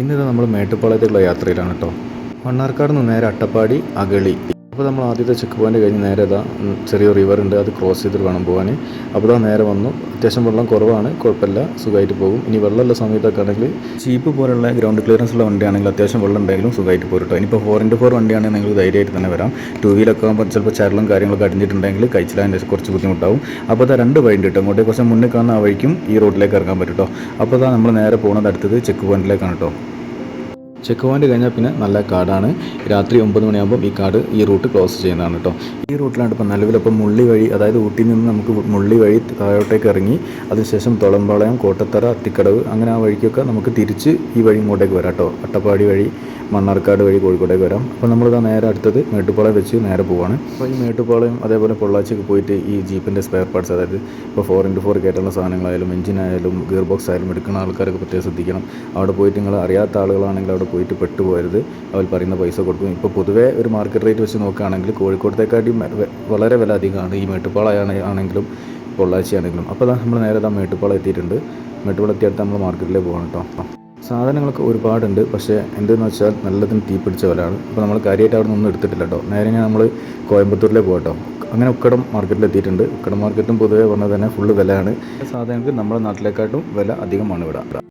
ഇന്നിത് നമ്മൾ മേട്ടുപ്പാളയത്തേക്കുള്ള യാത്രയിലാണ് കേട്ടോ. മണ്ണാർക്കാട് നിന്ന് നേരെ അട്ടപ്പാടി അഗളി. അപ്പോൾ നമ്മൾ ആദ്യത്തെ ചെക്ക് പോയിൻ്റ് കഴിഞ്ഞ് നേരെ ചെറിയ റിവർ ഉണ്ട്, അത് ക്രോസ് ചെയ്തിട്ട് വേണം പോകാൻ. അപ്പോൾ നേരെ വന്നു. അത്യാവശ്യം വെള്ളം കുറവാണ്, കുഴപ്പമില്ല, സുഖമായിട്ട് പോകും. ഇനി വെള്ളമുള്ള സമയത്തൊക്കെ ആണെങ്കിൽ ജീപ്പ് പോലുള്ള ഗ്രൗണ്ട് ക്ലിയറൻസ് ഉള്ള വണ്ടിയാണെങ്കിൽ അത്യാവശ്യം വെള്ളം ഉണ്ടെങ്കിലും സുഖമായിട്ട് പോരും കേട്ടോ. ഇനിയിപ്പോൾ 4x4 വണ്ടിയാണെങ്കിൽ നിങ്ങൾ ധൈര്യമായിട്ട് തന്നെ വരാം. 2 വീലൊക്കെ ആകുമ്പോൾ ചിലപ്പോൾ ചരലും കാര്യങ്ങളൊക്കെ അടിഞ്ഞിട്ടുണ്ടെങ്കിൽ കഴിച്ചിലാൻ്റെ കുറച്ച് ബുദ്ധിമുട്ടാവും. അപ്പോൾ 2 വഴി ഉണ്ട് കേട്ടോ. അങ്ങോട്ടേ കുറച്ച് മുന്നേ കാണുന്ന ആ വഴിക്കും ഈ റോഡിലേക്ക് ഇറങ്ങാൻ പറ്റും കേട്ടോ. അപ്പോൾ നമ്മൾ നേരെ പോകുന്നത് അടുത്തത് ചെക്ക് പോയിന്റിലേക്കാണ് കേട്ടോ. ചെക്ക് പോയിന്റ് കഴിഞ്ഞാൽ പിന്നെ നല്ല കാടാണ്. രാത്രി 9 മണിയാകുമ്പോൾ ഈ റൂട്ട് ക്ലോസ് ചെയ്യുന്നതാണ് കേട്ടോ. ഈ റൂട്ടിലാണ് ഇപ്പോൾ നിലവിലിപ്പോൾ മുള്ളി വഴി, അതായത് ഊട്ടിയിൽ നിന്ന് നമുക്ക് മുള്ളി വഴി താഴോട്ടേക്ക് ഇറങ്ങി അതിനുശേഷം തൊളമ്പാളയം, കോട്ടത്തറ, അത്തിക്കടവ് അങ്ങനെ ആ വഴിക്കൊക്കെ നമുക്ക് തിരിച്ച് ഈ വഴി ഇങ്ങോട്ടേക്ക് വരാം കേട്ടോ. അട്ടപ്പാടി വഴി, മണ്ണാർക്കാട് വഴി കോഴിക്കോട്ടേക്ക് വരാം. അപ്പോൾ നമ്മളിതാ നേരെ അടുത്തത് മേട്ടുപ്പാളയം വെച്ച് നേരെ പോവാണ്. അപ്പോൾ ഈ മേട്ടുപ്പാളയം അതേപോലെ പൊള്ളാച്ചിക്ക് പോയിട്ട് ഈ ജീപ്പിൻ്റെ സ്പെയർ പാർട്സ്, അതായത് ഇപ്പോൾ 4x4 കയറ്റുന്ന സാധനങ്ങളായാലും എഞ്ചിനായാലും ഗിയർ ബോക്സ് ആയാലും എടുക്കുന്ന ആൾക്കാരൊക്കെ പ്രത്യേകം ശ്രദ്ധിക്കണം. അവിടെ പോയിട്ട് നിങ്ങൾ അറിയാത്ത ആളുകളാണെങ്കിൽ അവിടെ പോയിട്ട് പെട്ടുപോകരുത്. അവർ പറയുന്ന പൈസ കൊടുക്കും. ഇപ്പോൾ പൊതുവേ ഒരു മാർക്കറ്റ് റേറ്റ് വെച്ച് നോക്കുകയാണെങ്കിൽ കോഴിക്കോട്ടത്തേക്കാട്ടി വളരെ വില അധികമാണ് ഈ മേട്ടുപ്പാളയം ആണെങ്കിലും പൊള്ളാച്ചി ആണെങ്കിലും. അപ്പോൾ നമ്മൾ നേരെ മേട്ടുപ്പാളയം എത്തിയിട്ടുണ്ട്. മേട്ടുപ്പാളയം എത്തിയിട്ട് നമ്മൾ മാർക്കറ്റിലേക്ക് പോകണം കേട്ടോ. സാധനങ്ങളൊക്കെ ഒരുപാടുണ്ട്, പക്ഷേ എന്തെന്ന് വെച്ചാൽ നല്ലതിന് തീപിടിച്ച വിലയാണ്. അപ്പോൾ നമ്മൾ കാര്യമായിട്ട് അവിടെ നിന്നൊന്നും എടുത്തിട്ടില്ല കേട്ടോ. നേരെ നമ്മൾ കോയമ്പത്തൂരിലേക്ക് പോകട്ടോ. അങ്ങനെ ഉക്കടം മാർക്കറ്റിൽ എത്തിയിട്ടുണ്ട്. ഉക്കടം മാർക്കറ്റും പൊതുവേ പറഞ്ഞാൽ തന്നെ ഫുള്ള് വിലയാണ്. സാധനങ്ങൾക്ക് നമ്മുടെ നാട്ടിലേക്കാട്ടും വില അധികമാണ് ഇവിടെ.